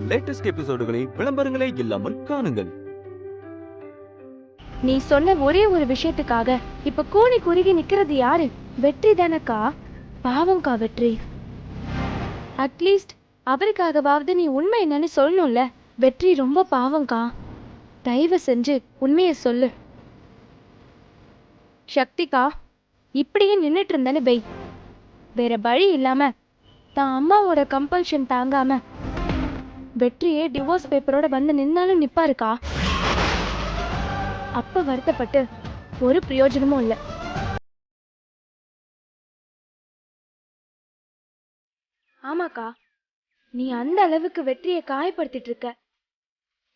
Latest எபிசோடுகளை விளம்பரங்களே இல்லாமல் காணுங்கள். நீ சொன்ன ஒரே ஒரு விஷயத்துக்காக இப்ப கூனி குறுகி நிக்கிறது யாரு? வெற்றி தானக்கா. பாவம்க்கா வெற்றி. அட்லீஸ்ட் அவருக்காகவாவது நீ உண்மை என்னன்னு சொல்லணும்ல. வெற்றி ரொம்ப பாவம்க்கா. தயவு செஞ்சு உண்மையை சொல்லு. சக்திக்கா, இப்படியே நின்றுட்டு இருந்தேன்னு பை, வேற வழி இல்லாம தான் அம்மாவோட கம்பல்ஷன் தாங்காம வெற்றியே டிவோர்ஸ் பேப்பரோட வந்து நின்னாலும் நிப்பாருக்கா. அப்ப வருத்தப்பட்டு ஒரு பிரயோஜனமும் இல்லை. ஆமாக்கா, நீ அந்த அளவுக்கு வெற்றியை காயப்படுத்திட்டு இருக்க.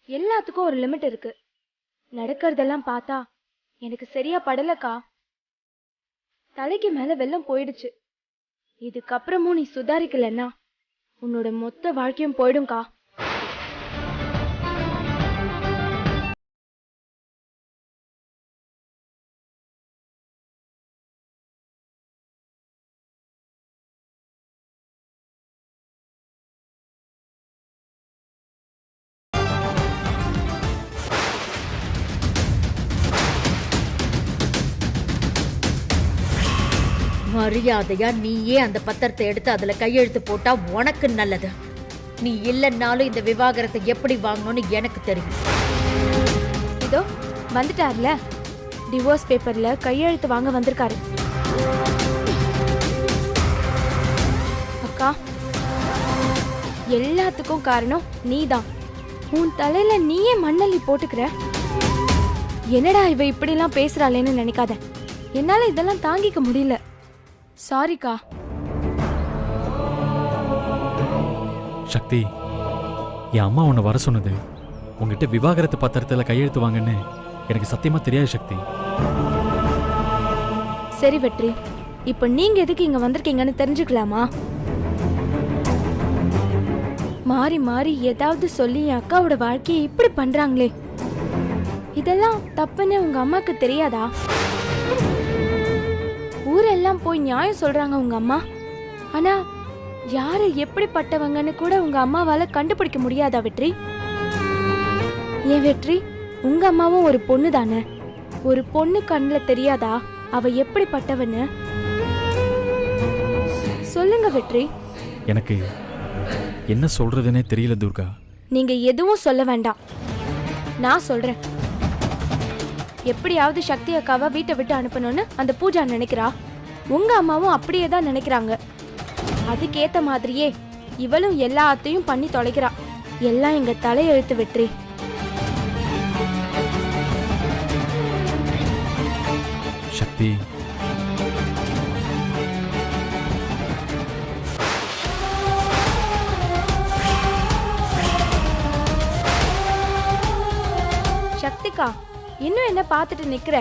எல்லாத்துக்கும் ஒரு லிமிட் இருக்கு. நடக்கிறதெல்லாம் பார்த்தா எனக்கு சரியா படலக்கா. தலைக்கு மேல வெள்ளம் போயிடுச்சு. இதுக்கப்புறமும் நீ சுதாரிக்கலன்னா உன்னோட மொத்த வாழ்க்கையும் போயிடும்க்கா. மரியாதையா நீயே அந்த பத்திரத்தை எடுத்து அதுல கையெழுத்து போட்டா உனக்கு நல்லது. நீ இல்லைன்னாலும் இந்த விவாகரத்தை எப்படி வாங்கணும்னு எனக்கு தெரியும். இதோ வந்துட்டார்ல, டிவோர்ஸ் பேப்பர்ல கையெழுத்து வாங்க வந்திருக்காரு. அக்கா, எல்லாத்துக்கும் காரணம் நீதான். உன் தலையில நீயே மண்ணள்ளி போட்டுக்கிற. என்னடா இவ இப்படிலாம் பேசுறாளேன்னு நினைக்காத. என்னால இதெல்லாம் தாங்கிக்க முடியல. சாரிக்கா. சக்தி, என் அம்மா உன்னை வர சொன்னது உங்ககிட்ட விவாகரத்து பத்திரத்தில் கையெழுத்து வாங்கன்னு எனக்கு சத்தியமா தெரியாது சக்தி. சரி வெற்றி, இப்ப நீங்க எதுக்கு இங்க வந்திருக்கீங்கன்னு தெரிஞ்சுக்கலாமா? மாறி மாறி ஏதாவது சொல்லி என் அக்காவோட வாழ்க்கையை இப்படி பண்றாங்களே, இதெல்லாம் தப்புன்னு உங்க அம்மாக்கு தெரியாதா? ஊரெல்லாம் போய் நியாயம் சொல்றாங்க உங்க அம்மா. ஆனா யாரு எப்படிப்பட்டவங்கன்னு கூட உங்க அம்மாவால கண்டுபிடிக்க முடியாதா வெற்றி? ஏன் வெற்றி, உங்க அம்மாவும் ஒரு பொண்ணு தானே. ஒரு பொண்ணு கண்ணுல தெரியாதா அவ எப்படிப்பட்டவன்னு? சொல்லுங்க வெற்றி. எனக்கு என்ன சொல்றதுன்னே தெரியல துர்கா. நீங்க எதுவும் சொல்ல வேண்டாம், நான் சொல்றேன். எப்படியாவது சக்தி அக்காவை வீட்டை விட்டு அனுப்பணும்னு அந்த பூஜா நினைக்கிறா. உங்க அம்மாவும் அப்படியே தான் நினைக்கிறாங்க. அதுக்கேத்த மாதிரியே இவளும் எல்லாத்தையும் பண்ணி தொலைக்கிறா. எல்லாம் எங்க தலையெழுத்து வெற்றி. சக்தி, சக்திகா, இன்னும் என்ன பார்த்துட்டு நிக்கிற?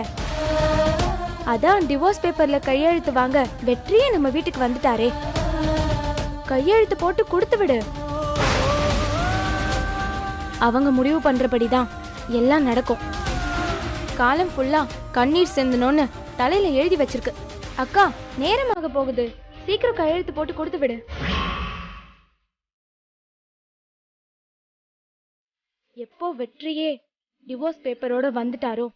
அதான் டிவோர்ஸ் பேப்பர்ல கையெழுத்து வாங்க வெற்றியே நம்ம வீட்டுக்கு வந்துட்டாரே. கையெழுத்து போட்டு கொடுத்து விடு. அவங்க முடிவு பண்றபடிதான் எல்லாம் நடக்கும். காலம் ஃபுல்லா கண்ணீர் சிந்தணும்னு தலையில எழுதி வச்சிருக்கு. அக்கா, நேரமாக போகுது, சீக்கிரம் கையெழுத்து போட்டு கொடுத்து விடு. எப்போ வெற்றியே டிவோர்ஸ் பேப்பரோட வந்துட்டாரோ,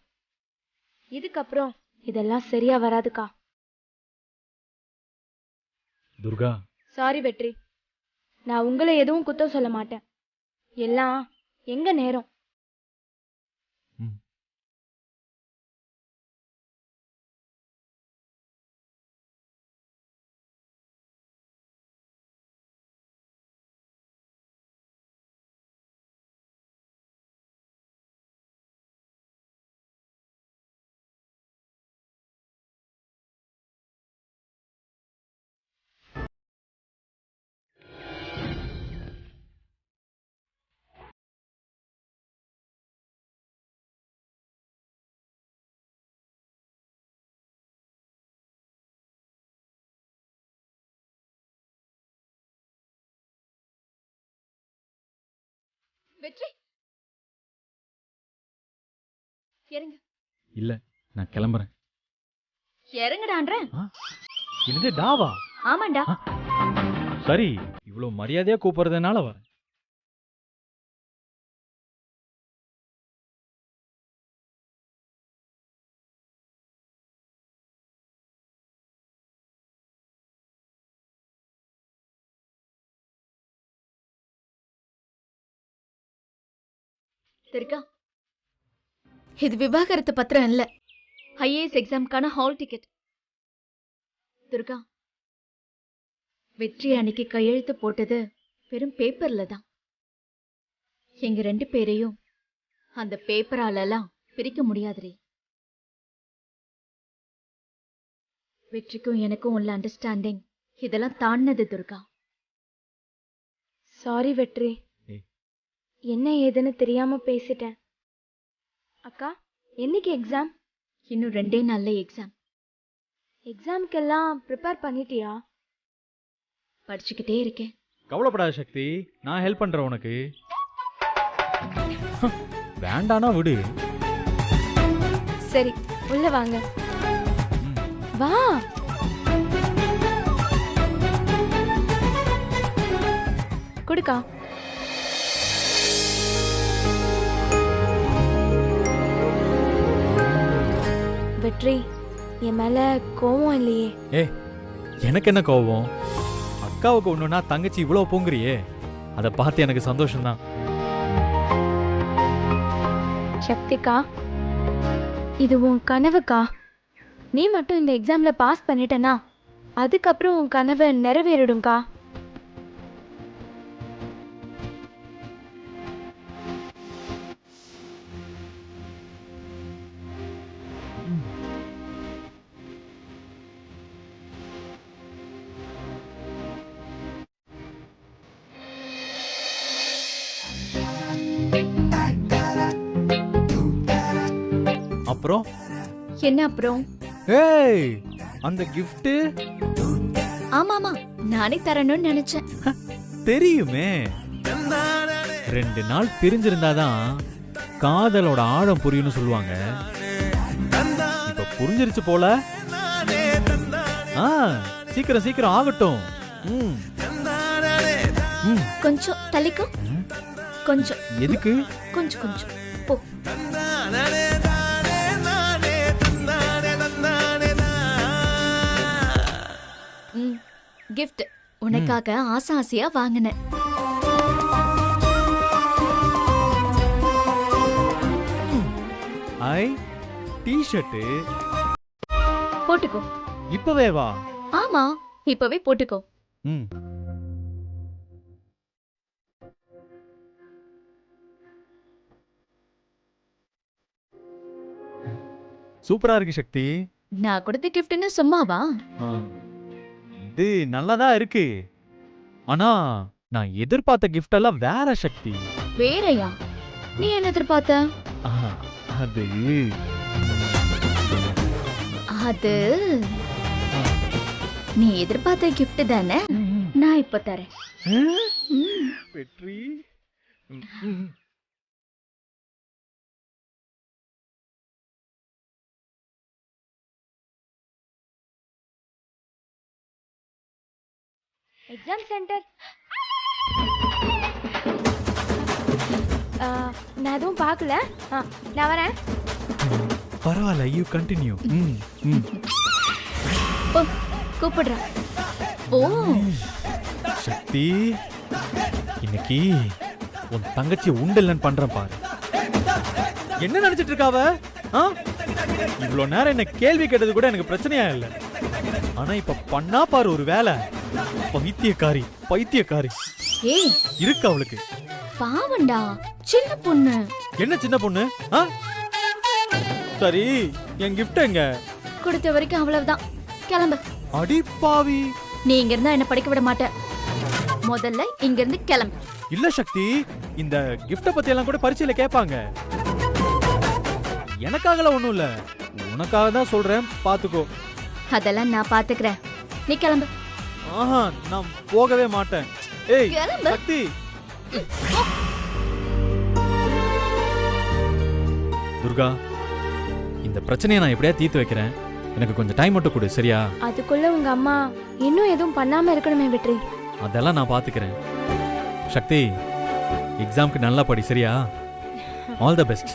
இதுக்கப்புறம் இதெல்லாம் சரியா வராதுக்கா. துர்கா. சாரி வெற்றி, நான் உங்களை எதுவும் குத்தம் சொல்ல மாட்டேன். எல்லாம் எங்க நேரம். வெற்றி, இறங்கு. இல்ல, நான் கிளம்புறேன். இறங்குடான்ற. என்னது டாவா? ஆமாண்டா. சரி, இவ்வளவு மரியாதையா கூப்பிடுறதுனால வரேன். துர்கா, இது விவாகரத்து பத்திரம் இல்ல, ஐஏஎஸ் எக்ஸாம்க்கான ஹால் டிக்கெட். துர்கா, வெற்றி அன்னைக்கு கையெழுத்து போட்டது வெறும் பேப்பர்ல தான். எங்க 2 பேரையும் அந்த பேப்பராலலாம் பிரிக்க முடியாதுரே. வெற்றிக்கும் எனக்கும் உள்ள அண்டர்ஸ்டாண்டிங் இதெல்லாம் தாண்டினது துர்கா. சாரி வெற்றி, என்ன ஏதுன்னு தெரியாம பேசிட்டேன். அக்கா, என்னைக்கு எக்ஸாம்? இன்னும் 2 நாள்ல எக்ஸாம். எக்ஸாம்க்கெல்லாம் ப்ரிப்பேர் பண்ணிட்டியா? படிச்சுக்கிட்டே இருக்கேன். கவலைப்படாத சக்தி, நான் ஹெல்ப் பண்றேன் உனக்கு. வேண்டானா விடு. சரி, உள்ள வாங்க. வா. குடுக்கா. வெற்றி, என் மேல கோவம் இல்லையே? எனக்கு என்ன கோபம்? அக்காவுக்கு ஒண்ணுனா தங்கச்சி இவ்வளவு பொங்குறியே, அதை பார்த்து எனக்கு சந்தோஷம்தான். சக்திக்கா, இது உன் கனவுக்கா. நீ மட்டும் இந்த எக்ஸாம்ல பாஸ் பண்ணிட்டனா அதுக்கப்புறம் உன் கனவு நிறைவேறிடும்க்கா. அப்புறம் என்ன அப்புறம்? ஏய், அந்த gift ஆமாமா, நானே தரணும்னு நினைச்சேன். தெரியுமே. 2 நாள் பிரிஞ்சிருந்தாதான் காதலோட ஆழம் புரியும்னு சொல்லுவாங்க. இப்ப புரிஞ்சிருச்சு போல. சீக்கிரம் சீக்கிரம் ஆகட்டும். கொஞ்சம் தள்ளிக்கும். கொஞ்சம். எதுக்கு? கொஞ்சம் கொஞ்சம் போ. கிஃப்ட் உனக்காக ஆசை ஆசையா வாங்கினேன். டி-ஷர்ட் போட்டுக்கோ. இப்பவே வா. ஆமா, இப்பவே போட்டுக்கோ. சூப்பரா இருக்கு சக்தி. நான் கொடுத்த கிஃப்ட்னு சும்மாவா? இது நல்லதா இருக்கு. ஆனா நான் எதிர்பார்த்த கிஃப்ட் எல்லாம் வேற சக்தி. வேறயா? நீ என்ன எதிர்பார்த்த? அது அது நீ எதிர்பார்த்த கிஃப்ட் தானே? நான் இப்ப தரேன். வெற்றி. Exam centre. நான் எதுவும் பார்க்கல. நான் வரேன். பரவாயில்ல, யூ கண்டினியூ. கூப்பிடுறா. ஓ சக்தி, இன்னைக்கு உன் தங்கச்சி உண்டல்லன்னு பண்றேன் பாரு. என்ன நினைச்சிட்டு இருக்காவ? இவ்வளவு நேரம் என்ன கேள்வி கேட்டது கூட எனக்கு பிரச்சனையா இல்ல. ஆனா இப்ப பண்ணா பாரு ஒரு வேலை. பைத்தியக்காரி பைத்தியக்காரி. ஏய், இருக்கு அவளுக்கு. பாவண்டா, சின்ன பொண்ணு. என்ன சின்ன பொண்ணு? சரி, என் கிஃப்ட் எங்க? கொடுத்த வரைக்கும் அவ்வளவுதான். கிளம்பு. அடி பாவி, நீ இங்க இருந்தா என்ன படிக்க விட மாட்ட. முதல்ல இங்க இருந்து கிளம்பு. இல்ல சக்தி, இந்த கிஃப்ட பத்தி எல்லாம் கூட பரீட்சையில கேட்பாங்க. எனக்காகலாம் ஒண்ணும் இல்ல, உனக்காக தான் சொல்றேன், பாத்துக்கோ. அதெல்லாம் நான் பாத்துக்கிறேன். நீ கிளம்பு. நான் போகவே மாட்டேன். ஏய் கிளம்பு. சக்தி. துர்கா, இந்த பிரச்சனையை நான் எப்படியா தீர்த்து வைக்கிறேன். எனக்கு கொஞ்சம் டைம் மட்டும் கொடு, சரியா? அதுக்குள்ள உங்க அம்மா இன்னும் எதுவும் பண்ணாம இருக்கணுமே வெற்றி. அதெல்லாம் நான் பாத்துக்கிறேன். சக்தி, எக்ஸாம்க்கு நல்லா படி, சரியா? All the best.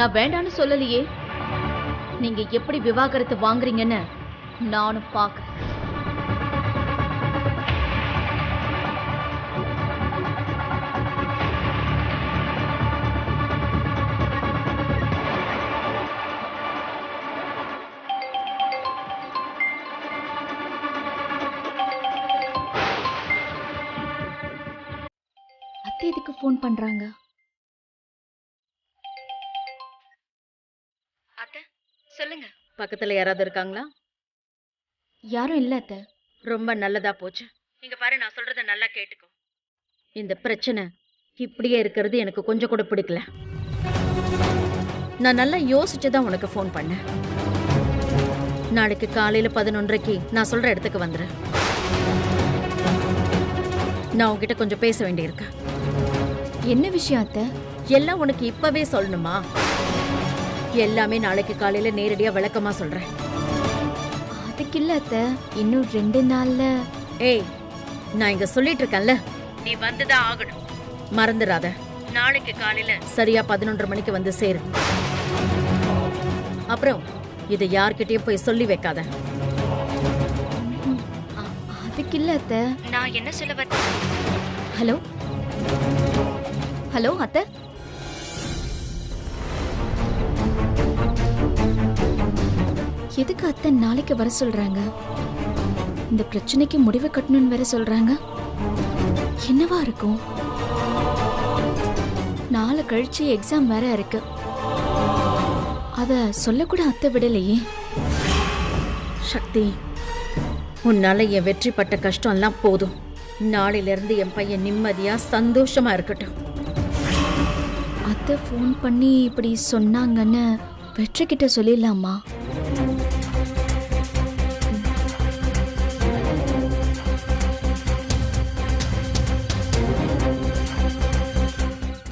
நான் வேண்டான்னு சொல்லலையே. நீங்க எப்படி விவாகரத்து வாங்குறீங்கன்னு நானும் பாக்குறேன். அத்தை எதுக்கு ஃபோன் பண்றாங்க? அத்தை சொல்லுங்க. பக்கத்துல யாராவது இருக்காங்களா? யாரும் இல்ல அத்தை. ரொம்ப நல்லதா போச்சு. இங்க பாரு, நான் சொல்றத நல்லா கேட்டுக்கோ. இந்த பிரச்சனை இப்படியே இருக்கிறது எனக்கு கொஞ்சம் கூட பிடிக்கல. நான் நல்லா யோசிச்சுதான் உனக்கு ஃபோன் பண்ணேன். நாளைக்கு காலையில 11:30க்கு நான் சொல்ற இடத்துக்கு வந்துரு. நான் உன்கிட்ட கொஞ்சம் பேச வேண்டியிருக்கு. என்ன விஷயம் அத்தை? எல்லாம் உனக்கு இப்பவே சொல்லணுமா? எல்லாமே நாளைக்கு காலையில நேரடியா விளக்கமா சொல்றேன். அதுக்கு இல்ல அத்தை, இன்னும் 2 நாள்ல. ஏய், நான் இங்க சொல்லிட்டு இருக்கேன்ல, நீ வந்துதான் ஆகணும். மறந்துடாத. நாளைக்கு காலையில சரியா 11:30 மணிக்கு வந்து சேரு. அப்புறம் இதை யார்கிட்டயும் போய் சொல்லி வைக்காத. அதுக்கு இல்ல அத்தை. நான் என்ன சொல்ல வந்தேன்? ஹலோ ஹலோ அத்தை. எதுக்கு அத்தை நாளைக்கு வர சொல்றாங்க? இந்த பிரச்சனைக்கு முடிவு கட்டணும்னு வேற சொல்றாங்க. என்னவா இருக்கும்? நாளை கழிச்சு எக்ஸாம் வேற இருக்கு. அத சொல்லக்கூட அத்தை விடலையே. சக்தி, உன்னால என் வெற்றி பட்ட கஷ்டம் எல்லாம் போதும். நாளையில இருந்து என் பையன் நிம்மதியா சந்தோஷமா இருக்கட்டும். அத்தை ஃபோன் பண்ணி இப்படி சொன்னாங்கன்னு வெற்றி கிட்ட சொல்லிடலாமா?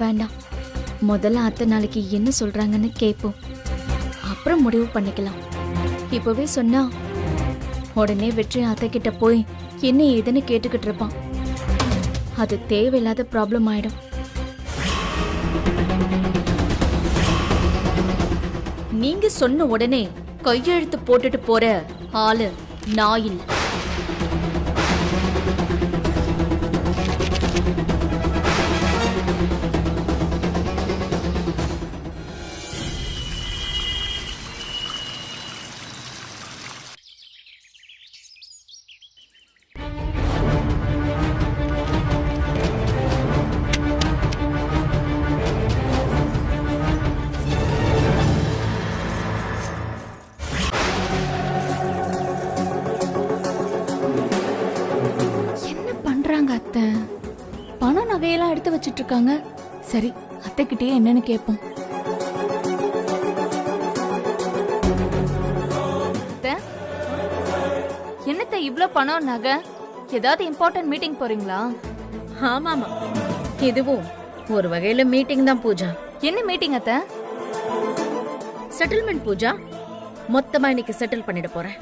வேண்டாம், முதல்ல அத்தை நாளைக்கு என்ன சொல்றாங்கன்னு கேட்போம். அப்புறம் முடிவு பண்ணிக்கலாம். இப்பவே சொன்னா உடனே வெற்றி அத்தை கிட்ட போய் என்ன ஏதுன்னு கேட்டுக்கிட்டு இருப்பான். அது தேவையில்லாத ப்ராப்ளம் ஆயிடும். நீங்க சொன்ன உடனே கையெழுத்து போட்டுட்டு போற ஆளு நான் இல்ல. அத்தை பணம் நகையெல்லாம் எடுத்து வச்சிட்டு இருக்காங்க. சரி, அத்தைக்கிட்டே என்னன்னு கேட்போம். என்னத்த இவ்ளோ பணம் நகை? ஏதாவது இம்பார்ட்டன்ட் மீட்டிங் போறீங்களா? ஆமாமா, இதுவும் ஒரு வகையில மீட்டிங் தான் பூஜா. என்ன மீட்டிங் அத்தை? செட்டில்மெண்ட் பூஜா. மொத்தமா இன்னைக்கு செட்டில் பண்ணிட போறேன்.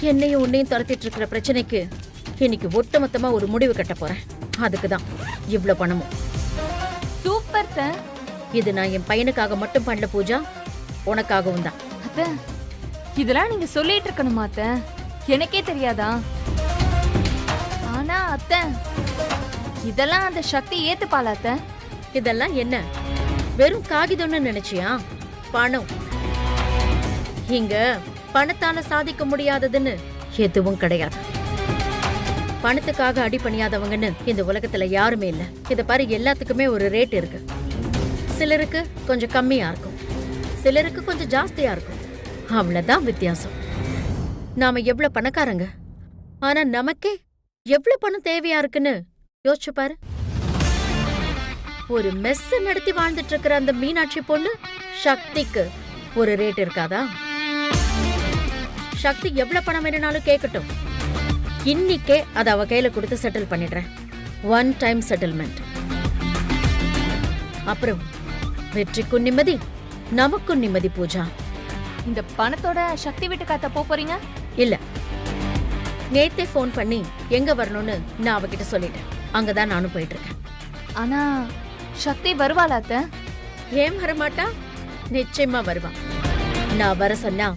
என்னையும் உன்னையும் துரத்திட்டு இருக்கிற பிரச்சனைக்கு இன்னைக்கு ஒட்டுமொத்தமா ஒரு முடிவு கட்ட போறேன். அதுக்குதான் இவ்ளோ பணமும். சூப்பர். இது நான் என் பையனுக்காக மட்டும் பண்ணல பூஜா, உனக்காகவும் தான். அத்தை, இதெல்லாம் நீங்க சொல்லிட்டு இருக்கணுமா அத்தை? எனக்கே தெரியாதா? ஆனா அத்தை, இதெல்லாம் அந்த சக்தி ஏத்துப்பாளா அத்தை? இதெல்லாம் என்ன வெறும் காகிதம்னு நினைச்சியா? பணம். இங்க பணத்தால சாதிக்க முடியாததுன்னு எதுவும் கிடையாது. பணத்துக்காக அடி பணியாதவங்கன்னு இந்த உலகத்துல யாருமே இல்ல. இத பாரு, எல்லாத்துக்குமே ஒரு ரேட் இருக்கு. சிலருக்கு கொஞ்சம் கம்மியா இருக்கும், சிலருக்கு கொஞ்சம் ஜாஸ்தியா இருக்கும். அவ்வளவுதான் வித்தியாசம். நாம எவ்வளவு பணக்காரங்க, ஆனா நமக்கே எவ்வளவு பணம் தேவையா இருக்குன்னு யோசிச்சு பாரு. ஒரு மெஸ் நடத்தி வாழ்ந்துட்டு இருக்கிற அந்த மீனாட்சி பொண்ணு சக்திக்கு ஒரு ரேட் இருக்காதா? சக்தி எவ்வளவு பணம் வேணும்னாலும் கேட்கட்டும், இன்னைக்கே அதை அவ கையில கொடுத்து செட்டில் பண்ணிடுறேன். 1 டைம் செட்டில்மெண்ட். அப்புறம் வெற்றிக்கும் நிம்மதி, நமக்கும் நிம்மதி பூஜா. இந்த பணத்தோட சக்தி வீட்டுக்காத்த போறீங்க? இல்ல, நேத்தே ஃபோன் பண்ணி எங்க வரணும்னு நான் அவகிட்ட சொல்லிட்டேன். அங்கதான் நானும் போயிட்டு இருக்கேன். ஆனா சக்தி வருவாளா அத்தை? ஏன் வரமாட்டா? நிச்சயமா வருவா. நான் வர சொன்னா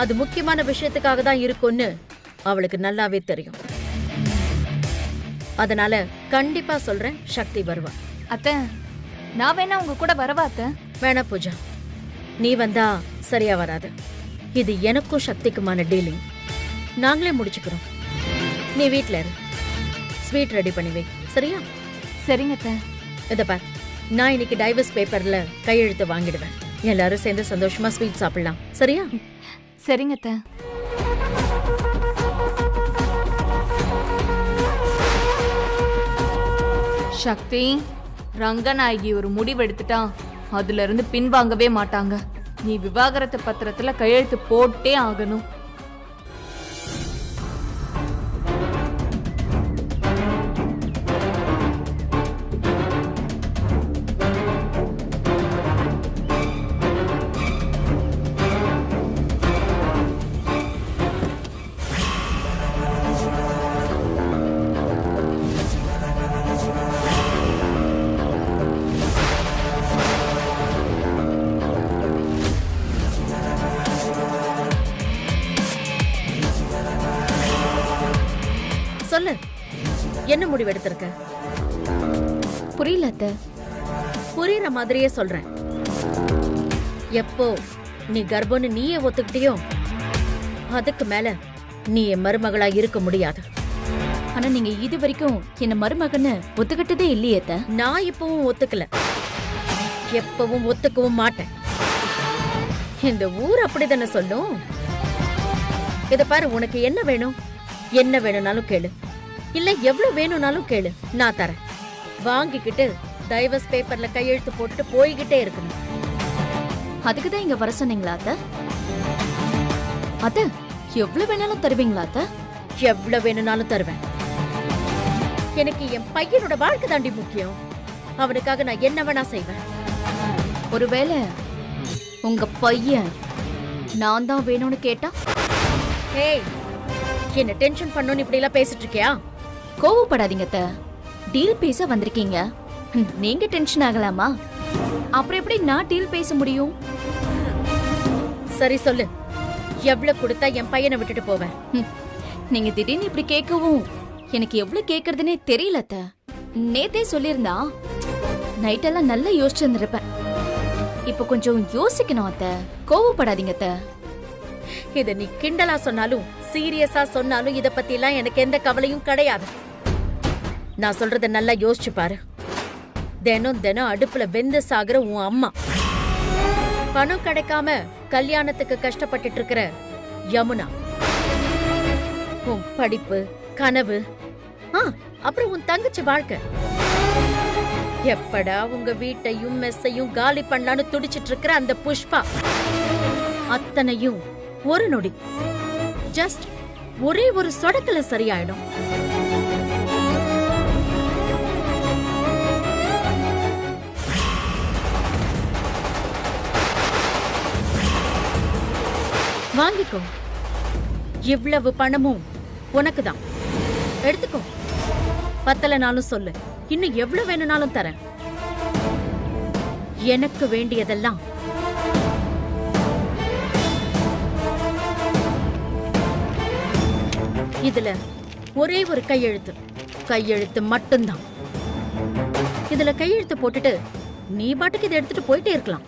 அது முக்கியமான விஷயத்துக்காக தான் இருக்கும்னு அவளுக்கு நல்லாவே தெரியும். அதனால கண்டிப்பா சொல்றேன், சக்தி வருவா. அத்தை, நான் வேணா உங்க கூட வரவா அத்தை? வேணா பூஜா, நீ வந்தா சரியா வராது. இது எனக்கும் சக்திக்குமான டீலிங். நாங்களே முடிச்சுக்கிறோம். நீ வீட்ல இரு, ஸ்வீட் ரெடி பண்ணி வை. சரியா? சரிங்க அத்தை. இத பார், நான் இன்னைக்கு டைவர்ஸ் பேப்பர்ல கையெழுத்து வாங்கிடுவேன். எல்லாரும் சேர்ந்து சந்தோஷமா ஸ்வீட் சாப்பிடலாம். சரியா? சரிங்க அத்தை. சக்தி, ரங்கநாயகி ஒரு முடிவு எடுத்துட்டா அதுல இருந்து பின்வாங்கவே மாட்டாங்க. நீ விவாகரத்து பத்திரத்துல கையெழுத்து போட்டே ஆகணும். சொல்லு, என்ன முடிவு எடுத்திருக்க? புரியல அத்தை. புரியுற மாதிரியே சொல்றேன். எப்போ நீ கர்ப்பம்னு நீயே ஒத்துக்கிட்டியோ அதுக்கு மேல நீ என் மருமகளா இருக்க முடியாது. ஆனா நீங்க இது வரைக்கும் என்ன மருமகன்னு ஒத்துக்கிட்டதே இல்லையே அத்தை. நான் இப்பவும் ஒத்துக்கல, எப்பவும் ஒத்துக்கவும் மாட்டேன். இந்த ஊர் அப்படிதானே சொல்லும். இத பாரு, உனக்கு என்ன வேணும்? என்ன வேணும்னாலும் கேளு, இல்ல எவ்வளவு வேணும்னாலும் கேளு, நான் தரேன். வாங்கிக்கிட்டு டைவர்ஸ் பேப்பர்ல கையெழுத்து போட்டுட்டு போய்கிட்டே இருக்கணும். அதுக்கு தான் இங்க வர சொன்னீங்களா அத்தை? அத்தை, எவ்வளவு வேணாலும் தருவீங்களா அத்தை? எவ்வளவு வேணும்னாலும் தருவேன். எனக்கு என் பையனோட வாழ்க்கை தாண்டி முக்கியம். அவனுக்காக நான் என்ன வேணா செய்வேன். ஒருவேளை உங்க பையன் நான் தான் வேணும்னு கேட்டா? ஏய், என்ன டென்ஷன் பண்ணணும்னு இப்படி எல்லாம் பேசிட்டு இருக்கியா? கோவப்படாதீங்க அத்தை. டீல் பேச வந்திருக்கீங்க, நீங்க டென்ஷன் ஆகலாமா? அப்புறம் எப்படி நான் டீல் பேச முடியும்? சரி சொல்லு, எவ்வளவு கொடுத்தா என் பையனை விட்டுட்டு போவேன்? நீங்க திடீர்னு இப்படி கேட்கவும் எனக்கு எவ்வளவு கேக்குறதுனே தெரியல அத்தை. நேத்தே சொல்லியிருந்தா நைட்டெல்லாம் நல்லா யோசிச்சிருந்திருப்பேன். இப்ப கொஞ்சம் யோசிக்கணும் அத்தை. கோவப்படாதீங்க அத்தை. இத நீ கிண்டலா சொன்னாலும் சீரியஸா சொன்னாலும் இத பத்தி எல்லாம் எனக்கு எந்த கவலையும் கிடையாது. நான் சொல்றத நல்லா யோசிச்சு பாரு. தினம் தினம் அடுப்புல வெந்து சாகுற உன் அம்மா, பணம் கிடைக்காம கல்யாணத்துக்கு கஷ்டப்பட்டுட்டு இருக்கிற யமுனா, உன் படிப்பு, கனவு, அப்புறம் உன் தங்கச்சி வாழ்க்கை, எப்படா உங்க வீட்டையும் மெஸ்ஸையும் காலி பண்ணலான்னு துடிச்சிட்டு இருக்கிற அந்த புஷ்பா, அத்தனையும் ஒரு நொடி, ஜஸ்ட் ஒரே ஒரு சொடக்குல சரியாயிடும். வாங்கிக்கோ, இவ்வளவு பணமும் உனக்குதான். எடுத்துக்கோ, பத்தலனாலும் சொல்லு, இன்னும் எவ்வளவு வேணும்னாலும் தரேன். எனக்கு வேண்டியதெல்லாம் இதுல ஒரே ஒரு கையெழுத்து மட்டும்தான். இதுல கையெழுத்து போட்டுட்டு நீ பாட்டுக்கு இதை எடுத்துட்டு போயிட்டே இருக்கலாம்.